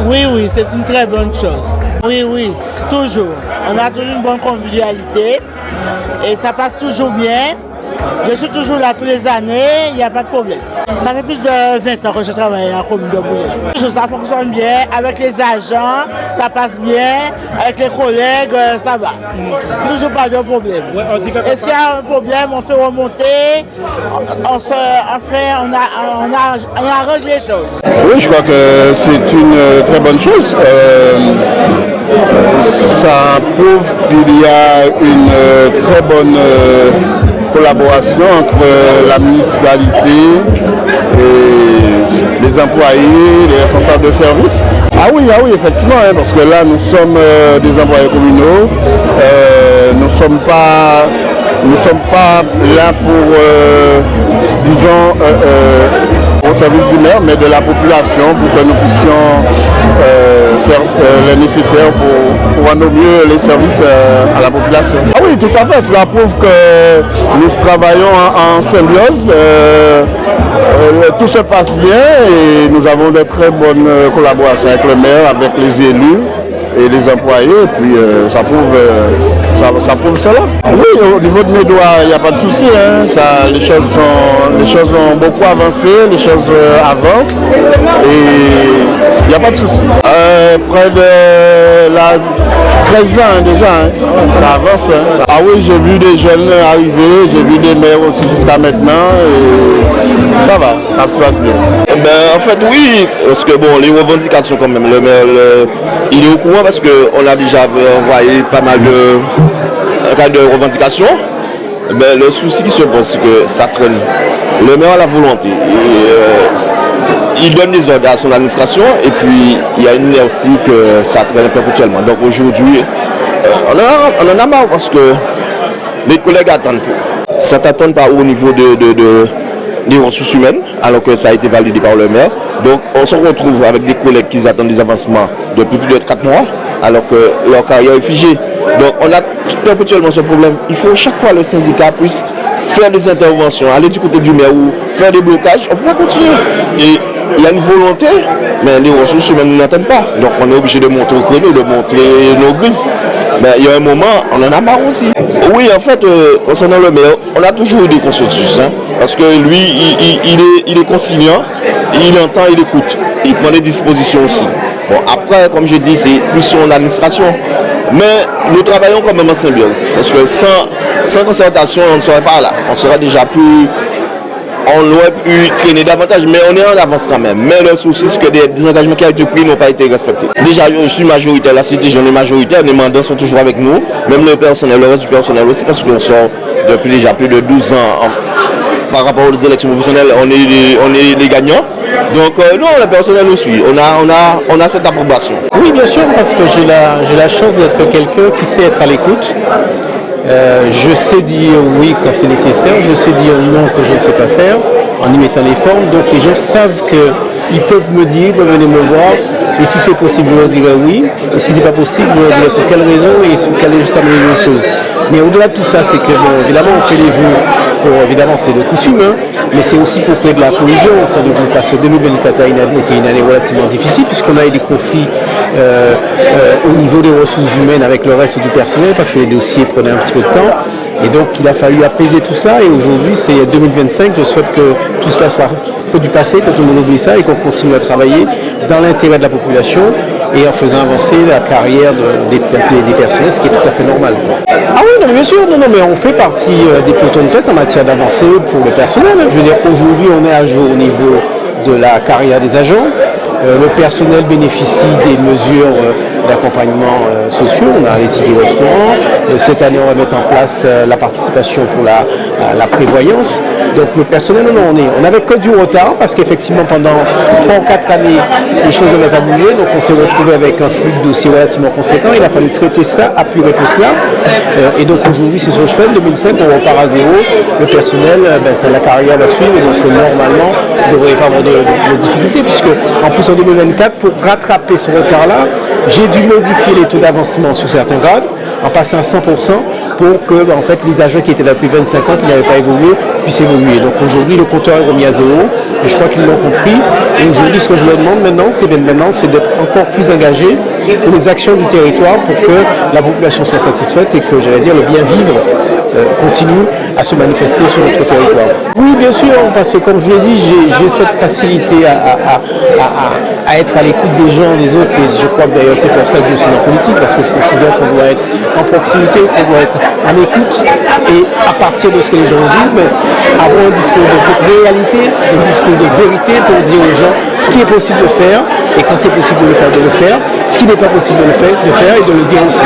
Oui, oui, c'est une très bonne chose. Oui, oui, toujours. On a toujours une bonne convivialité et ça passe toujours bien. Je suis toujours là tous les années, il n'y a pas de problème. Ça fait plus de 20 ans que je travaille à la commune de Bouillé. Ça fonctionne bien, avec les agents, ça passe bien, avec les collègues, ça va. Toujours pas de problème. Et s'il y a un problème, on fait remonter, on arrange les choses. Oui, je crois que c'est une très bonne chose. Ça prouve qu'il y a une très bonne collaboration entre la municipalité et les employés, les responsables de service. Ah oui, effectivement, hein, parce que là nous sommes des employés communaux, nous ne sommes pas là pour, disons, au service du maire, mais de la population pour que nous puissions faire le nécessaire pour rendre mieux les services à la population. Ah oui, tout à fait, cela prouve que nous travaillons en symbiose, tout se passe bien et nous avons de très bonnes collaborations avec le maire, avec les élus et les employés, et puis ça prouve cela. Oui, au niveau de mes doigts, il n'y a pas de souci, hein. Les choses ont beaucoup avancé, les choses avancent et il n'y a pas de souci. Près de 13 ans déjà, hein. Ça avance. Hein. Ah oui, j'ai vu des jeunes arriver, j'ai vu des maires aussi jusqu'à maintenant et ça va, ça se passe bien. En fait oui, parce que bon, les revendications quand même, le maire il est au courant parce qu'on a déjà envoyé pas mal de revendications. Mais le souci qui se pose, c'est que ça traîne. Le maire a la volonté. Il donne des ordres à son administration et puis il y a une aussi que ça traîne perpétuellement. Donc aujourd'hui, on en a marre parce que les collègues attendent. Ça t'attend pas au niveau des ressources humaines, alors que ça a été validé par le maire. Donc on se retrouve avec des collègues qui attendent des avancements depuis plus de 4 mois, alors que leur carrière est figée. Donc on a perpétuellement ce problème. Il faut chaque fois le syndicat puisse faire des interventions, aller du côté du maire ou faire des blocages, on ne peut pas continuer. Et il y a une volonté, mais les ressources humaines n'attendent pas. Donc on est obligé de montrer au créneau, de montrer nos griffes. Mais il y a un moment, on en a marre aussi. Oui, en fait, concernant le maire, on a toujours eu des consensus. Hein, parce que lui, il est conciliant, il entend, il écoute. Il prend des dispositions aussi. Bon, après, comme je dis, c'est plus son administration. Mais nous travaillons quand même en symbiose. Parce que sans concertation, on ne serait pas là. On serait déjà plus... On aurait pu traîner davantage, mais on est en avance quand même. Mais le souci, c'est que des engagements qui ont été pris n'ont pas été respectés. Déjà, je suis majoritaire, la cité jeune est majoritaire, les mandats sont toujours avec nous, même le personnel, le reste du personnel aussi, parce qu'on sort depuis déjà plus de 12 ans par rapport aux élections professionnelles, on est les gagnants. Donc non, le personnel nous suit, on a cette approbation. Oui, bien sûr, parce que j'ai la chance d'être quelqu'un qui sait être à l'écoute. Je sais dire oui quand c'est nécessaire, je sais dire non quand je ne sais pas faire, en y mettant les formes. Donc les gens savent qu'ils peuvent me dire, ils peuvent venir me voir, et si c'est possible, je leur dirai oui, et si c'est pas possible, je leur dirai pour quelle raison et sous quelle juste amener les choses. Mais au-delà de tout ça, c'est que bon, évidemment on fait les vues évidemment c'est de coutume, hein, mais c'est aussi pour créer de la cohésion, parce que 2024 a été une année relativement difficile puisqu'on a eu des conflits au niveau des ressources humaines avec le reste du personnel parce que les dossiers prenaient un petit peu de temps. Et donc il a fallu apaiser tout ça et aujourd'hui c'est 2025, je souhaite que tout cela soit que du passé, que tout le monde oublie ça et qu'on continue à travailler dans l'intérêt de la population et en faisant avancer la carrière des personnels, ce qui est tout à fait normal. Ah oui, non, mais bien sûr, mais on fait partie des pelotons de tête en matière d'avancée pour le personnel. Je veux dire, aujourd'hui on est à jour au niveau de la carrière des agents. Le personnel bénéficie des mesures d'accompagnement sociaux. On a les tickets restaurants. Cette année, on va mettre en place la participation pour la prévoyance. Donc le personnel, on n'avait que du retard parce qu'effectivement, pendant 3 ou 4 années, les choses n'avaient pas bougé. Donc on s'est retrouvé avec un flux de dossiers relativement conséquent. Il a fallu traiter ça, apurer tout cela. Et donc aujourd'hui, c'est ce que je fais. En 2005, on repart à zéro. Le personnel, la carrière va suivre. Et donc normalement, il ne devrait pas avoir de difficultés puisque en plus en 2024, pour rattraper ce retard-là, j'ai dû modifier les taux d'avancement sur certains grades, en passant à 100% pour que en fait, les agents qui étaient là depuis 25 ans, qui n'avaient pas évolué, puissent évoluer. Donc aujourd'hui, le compteur est remis à zéro, et je crois qu'ils l'ont compris. Et aujourd'hui, ce que je leur demande maintenant, c'est d'être encore plus engagés pour les actions du territoire pour que la population soit satisfaite et que, j'allais dire, le bien vivre continue à se manifester sur notre territoire. Oui, bien sûr, parce que comme je l'ai dit, j'ai cette facilité à être à l'écoute des gens, des autres, et je crois que d'ailleurs c'est pour ça que je suis en politique, parce que je considère qu'on doit être en proximité, qu'on doit être en écoute, et à partir de ce que les gens disent, mais avoir un discours de réalité, un discours de vérité pour dire aux gens ce qui est possible de faire, et quand c'est possible de le faire, ce qui n'est pas possible de faire et de le dire aussi.